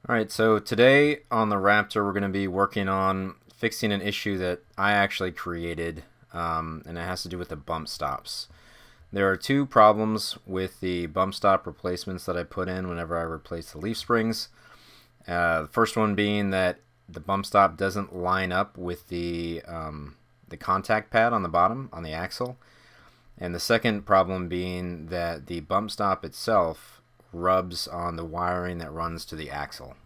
Alright, so today on the Raptor we're going to be working on fixing an issue that I actually created, and it has to do with the bump stops. There are two problems with the bump stop replacements that I put in whenever I replace the leaf springs. The first one being that the bump stop doesn't line up with the contact pad on the bottom on the axle, and the second problem being that the bump stop itself rubs on the wiring that runs to the axle.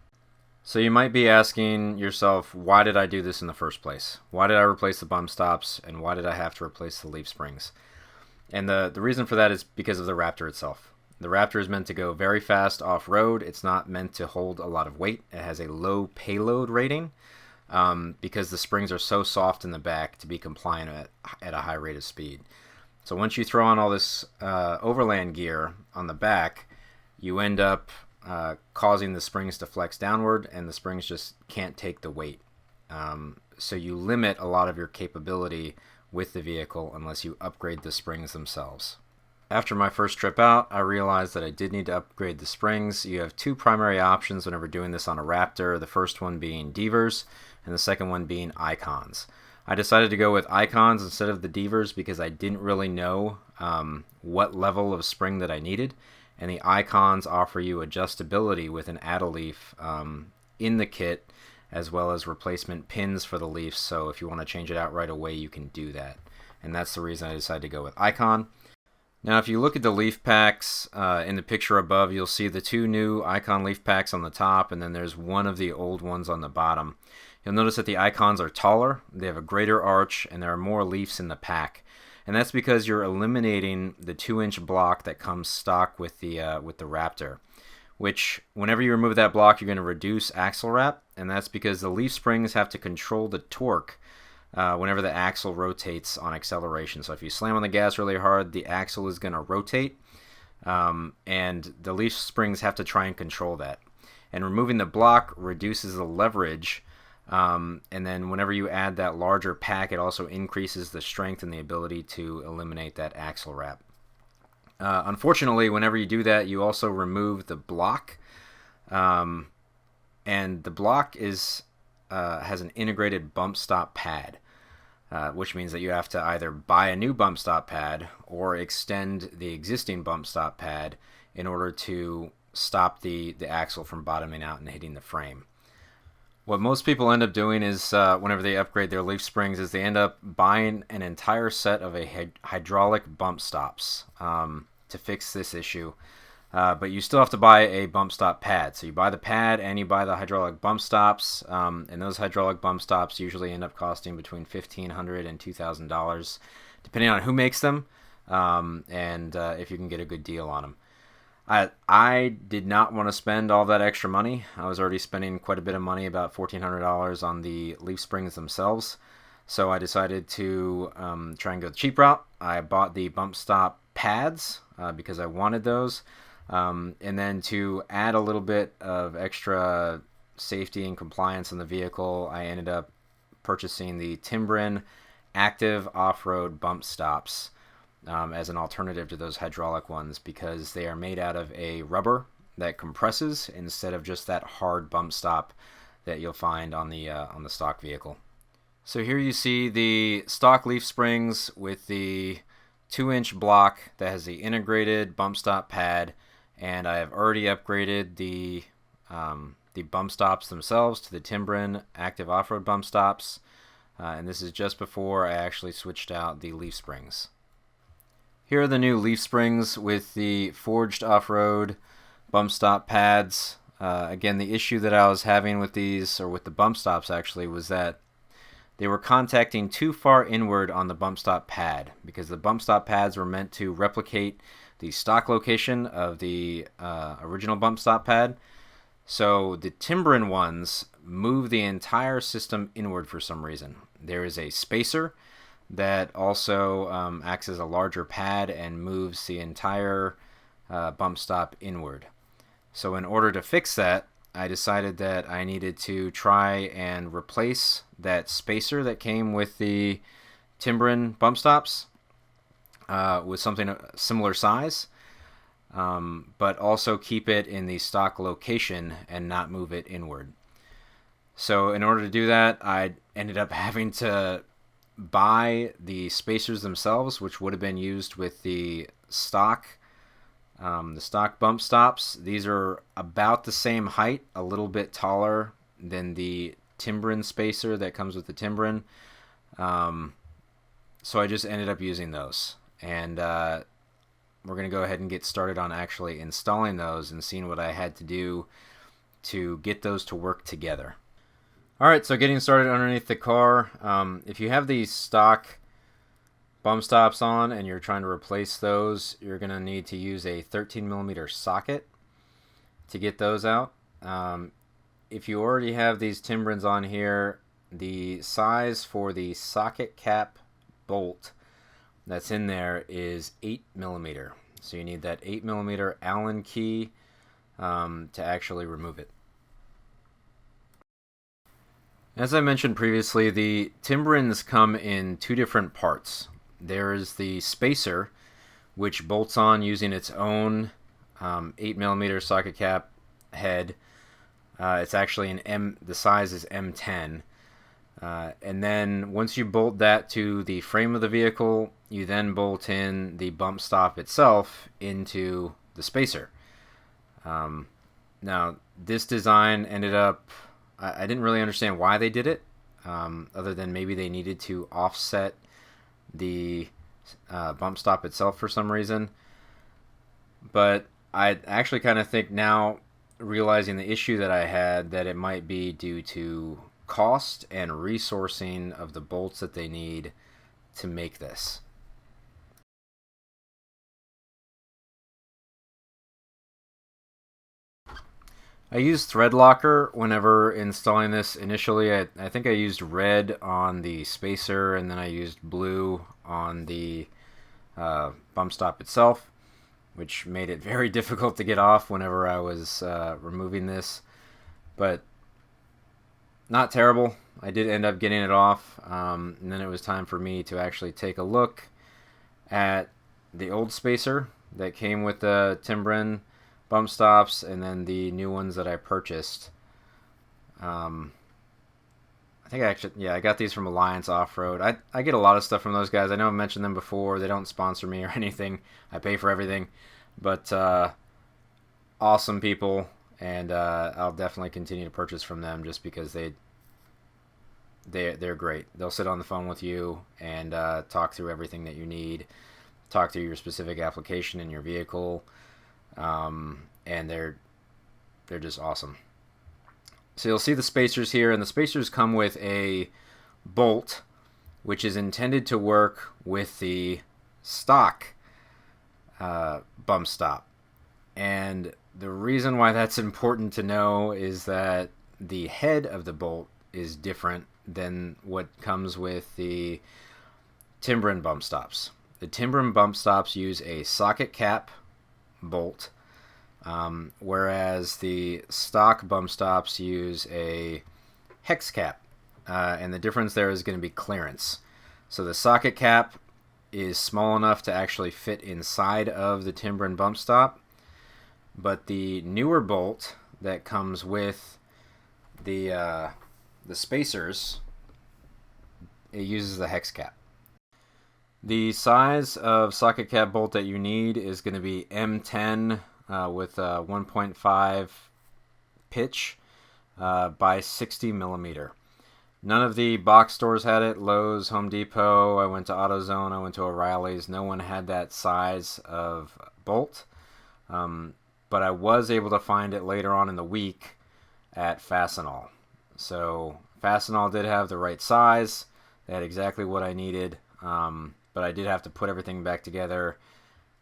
So you might be asking yourself, why did I do this in the first place? Why did I replace the bump stops, and why did I have to replace the leaf springs? And the reason for that is because of the Raptor itself. The Raptor is meant to go very fast off-road. It's not meant to hold a lot of weight. It has a low payload rating because the springs are so soft in the back to be compliant at a high rate of speed. So once you throw on all this overland gear on the back, you end up causing the springs to flex downward, and the springs just can't take the weight. So you limit a lot of your capability with the vehicle unless you upgrade the springs themselves. After my first trip out, I realized that I did need to upgrade the springs. You have two primary options whenever doing this on a Raptor, the first one being Devers and the second one being Icons. I decided to go with Icons instead of the Devers because I didn't really know what level of spring that I needed. And the Icons offer you adjustability with an add-a-leaf in the kit, as well as replacement pins for the leaves, so if you want to change it out right away, you can do that. And that's the reason I decided to go with Icon. Now, if you look at the leaf packs in the picture above, you'll see the two new Icon leaf packs on the top, and then there's one of the old ones on the bottom. You'll notice that the Icons are taller, they have a greater arch, and there are more leaves in the pack. And that's because you're eliminating the 2-inch block that comes stock with the Raptor, which whenever you remove that block, you're going to reduce axle wrap, and that's because the leaf springs have to control the torque whenever the axle rotates on acceleration. So if you slam on the gas really hard, the axle is going to rotate, and the leaf springs have to try and control that. And removing the block reduces the leverage. And then whenever you add that larger pack, it also increases the strength and the ability to eliminate that axle wrap. Unfortunately, whenever you do that, you also remove the block, and the block has an integrated bump stop pad, which means that you have to either buy a new bump stop pad or extend the existing bump stop pad in order to stop the axle from bottoming out and hitting the frame. What most people end up doing is whenever they upgrade their leaf springs is they end up buying an entire set of hydraulic bump stops to fix this issue. But you still have to buy a bump stop pad. So you buy the pad and you buy the hydraulic bump stops. And those hydraulic bump stops usually end up costing between $1,500 and $2,000, depending on who makes them and if you can get a good deal on them. I did not want to spend all that extra money. I was already spending quite a bit of money, about $1,400 on the leaf springs themselves. So I decided to try and go the cheap route. I bought the bump stop pads because I wanted those. And then to add a little bit of extra safety and compliance in the vehicle, I ended up purchasing the Timbren active off-road bump stops as an alternative to those hydraulic ones because they are made out of a rubber that compresses instead of just that hard bump stop that you'll find on the stock vehicle. So here you see the stock leaf springs with the 2-inch block that has the integrated bump stop pad, and I have already upgraded the bump stops themselves to the Timbren active off-road bump stops, and this is just before I actually switched out the leaf springs. Here are the new leaf springs with the forged off-road bump stop pads. Again, the issue that I was having with these, or with the bump stops actually, was that they were contacting too far inward on the bump stop pad because the bump stop pads were meant to replicate the stock location of the original bump stop pad. So the Timbren ones move the entire system inward for some reason. There is a spacer that also acts as a larger pad and moves the entire bump stop inward. So in order to fix that, I decided that I needed to try and replace that spacer that came with the Timbren bump stops with something similar size. but also keep it in the stock location and not move it inward. So in order to do that, I ended up having to buy the spacers themselves, which would have been used with the stock bump stops. These are about the same height, a little bit taller than the Timbren spacer that comes with the Timbren. So I just ended up using those. And we're going to go ahead and get started on actually installing those and seeing what I had to do to get those to work together. Alright, so getting started underneath the car. If you have these stock bump stops on and you're trying to replace those, you're going to need to use a 13mm socket to get those out. If you already have these Timbrens on here, the size for the socket cap bolt that's in there is 8mm. So you need that 8mm Allen key to actually remove it. As I mentioned previously, the Timbrens come in two different parts. There is the spacer, which bolts on using its own 8mm socket cap head. It's actually the size is M10. And then once you bolt that to the frame of the vehicle, you then bolt in the bump stop itself into the spacer. Now, this design ended up, I didn't really understand why they did it, other than maybe they needed to offset the bump stop itself for some reason. But I actually kind of think now, realizing the issue that I had, that it might be due to cost and resourcing of the bolts that they need to make this. I used thread locker whenever installing this initially. I think I used red on the spacer, and then I used blue on the bump stop itself, which made it very difficult to get off whenever I was removing this. But not terrible. I did end up getting it off, and then it was time for me to actually take a look at the old spacer that came with the Timbren bump stops, and then the new ones that I purchased. I think I got these from Alliance Off-Road. I get a lot of stuff from those guys. I know I mentioned them before. They don't sponsor me or anything. I pay for everything. But awesome people, and I'll definitely continue to purchase from them just because they're great. They'll sit on the phone with you and talk through everything that you need, talk through your specific application in your vehicle, and they're just awesome. So you'll see the spacers here, and the spacers come with a bolt which is intended to work with the stock bump stop. And the reason why that's important to know is that the head of the bolt is different than what comes with the Timbren bump stops. The Timbren bump stops use a socket cap bolt, whereas the stock bump stops use a hex cap, and the difference there is going to be clearance. So the socket cap is small enough to actually fit inside of the Timbren bump stop, but the newer bolt that comes with the spacers, it uses the hex cap. The size of socket cap bolt that you need is going to be M10 with a 1.5 pitch by 60mm. None of the box stores had it. Lowe's, Home Depot, I went to AutoZone, I went to O'Reilly's. No one had that size of bolt. But I was able to find it later on in the week at Fastenal. So Fastenal did have the right size. They had exactly what I needed. But I did have to put everything back together,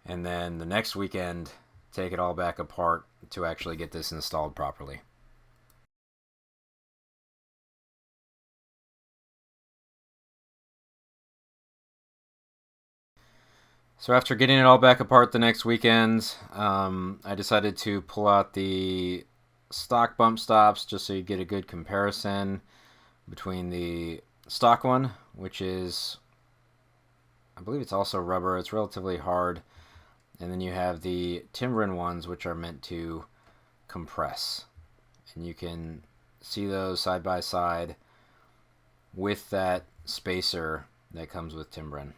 and then the next weekend take it all back apart to actually get this installed properly. So after getting it all back apart the next weekend, I decided to pull out the stock bump stops just so you get a good comparison between the stock one, which is, I believe it's also rubber. It's relatively hard. And then you have the Timbren ones, which are meant to compress. And you can see those side by side with that spacer that comes with Timbren.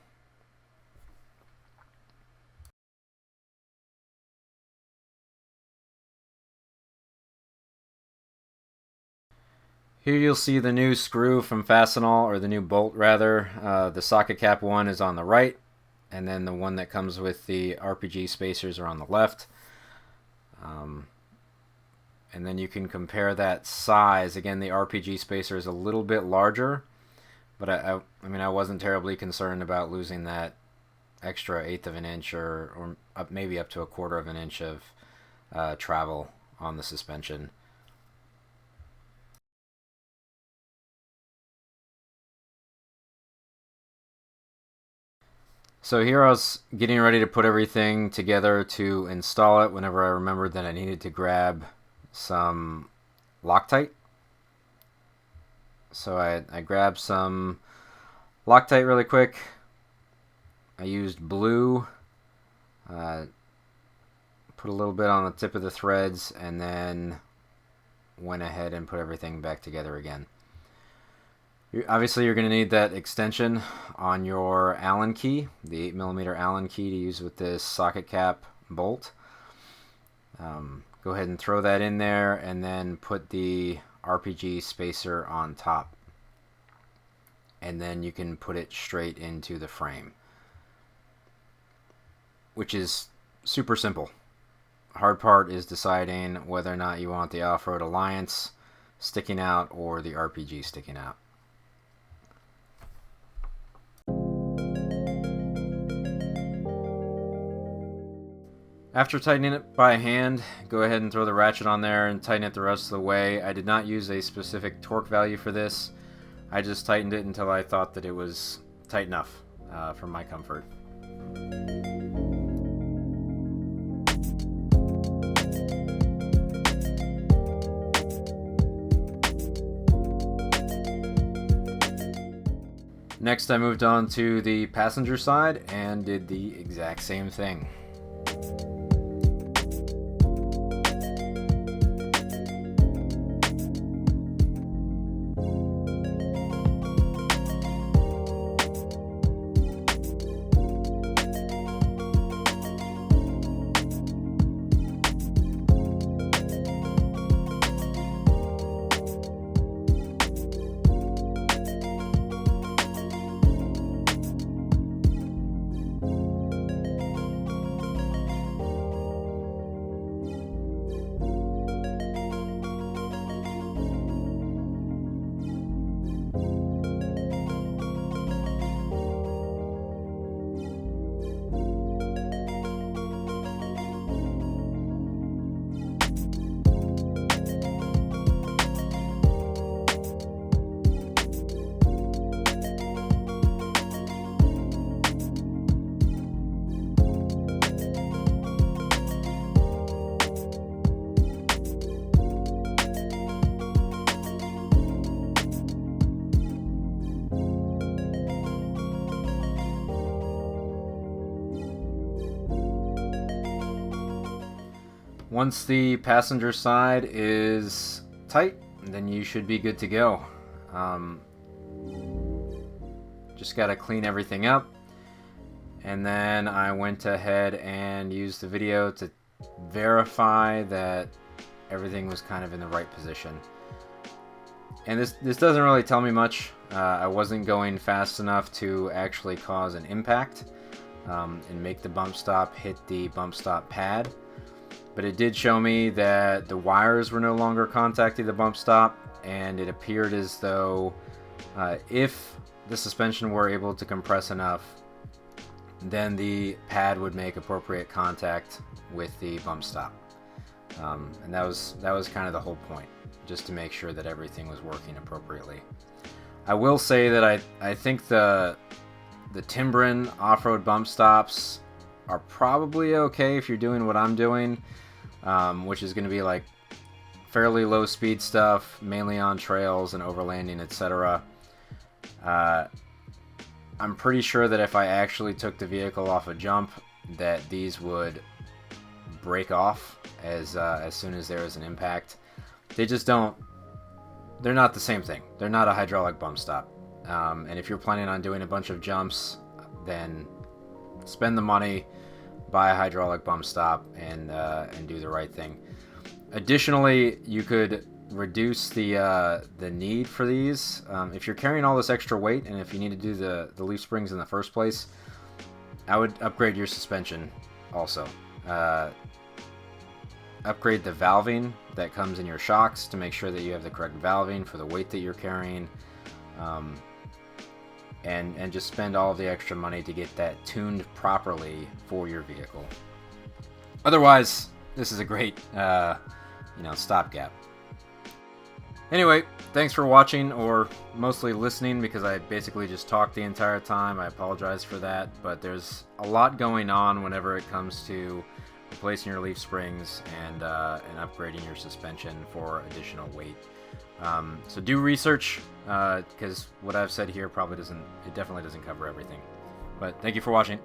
Here you'll see the new screw from Fastenal, or the new bolt rather. The socket cap one is on the right, and then the one that comes with the RPG spacers are on the left. And then you can compare that size. Again, the RPG spacer is a little bit larger, but I mean, I wasn't terribly concerned about losing that extra 1/8 of an inch, or maybe up to 1/4 of an inch of travel on the suspension. So here I was getting ready to put everything together to install it whenever I remembered that I needed to grab some Loctite. So I grabbed some Loctite really quick. I used blue, put a little bit on the tip of the threads, and then went ahead and put everything back together again. Obviously, you're going to need that extension on your Allen key, the 8mm Allen key to use with this socket cap bolt. Go ahead and throw that in there, and then put the RPG spacer on top. And then you can put it straight into the frame, which is super simple. Hard part is deciding whether or not you want the Off-Road Alliance sticking out or the RPG sticking out. After tightening it by hand, go ahead and throw the ratchet on there and tighten it the rest of the way. I did not use a specific torque value for this. I just tightened it until I thought that it was tight enough for my comfort. Next, I moved on to the passenger side and did the exact same thing. Once the passenger side is tight, then you should be good to go. Just got to clean everything up. And then I went ahead and used the video to verify that everything was kind of in the right position. And this doesn't really tell me much. I wasn't going fast enough to actually cause an impact and make the bump stop hit the bump stop pad. But it did show me that the wires were no longer contacting the bump stop, and it appeared as though if the suspension were able to compress enough, then the pad would make appropriate contact with the bump stop. And that was kind of the whole point, just to make sure that everything was working appropriately. I will say that I think the Timbren off-road bump stops are probably okay if you're doing what I'm doing, which is going to be like fairly low speed stuff, mainly on trails and overlanding, etc. I'm pretty sure that if I actually took the vehicle off a jump that these would break off as soon as there is an impact. They just don't. They're not the same thing. They're not a hydraulic bump stop. And if you're planning on doing a bunch of jumps, then spend the money, buy a hydraulic bump stop, and do the right thing. Additionally, you could reduce the need for these. If you're carrying all this extra weight, and if you need to do the leaf springs in the first place, I would upgrade your suspension also. Upgrade the valving that comes in your shocks to make sure that you have the correct valving for the weight that you're carrying, and just spend all of the extra money to get that tuned properly for your vehicle. Otherwise, this is a great stopgap. Anyway, thanks for watching, or mostly listening, because I basically just talked the entire time. I apologize for that, but there's a lot going on whenever it comes to replacing your leaf springs and upgrading your suspension for additional weight. So do research, because what I've said here definitely doesn't cover everything. But thank you for watching.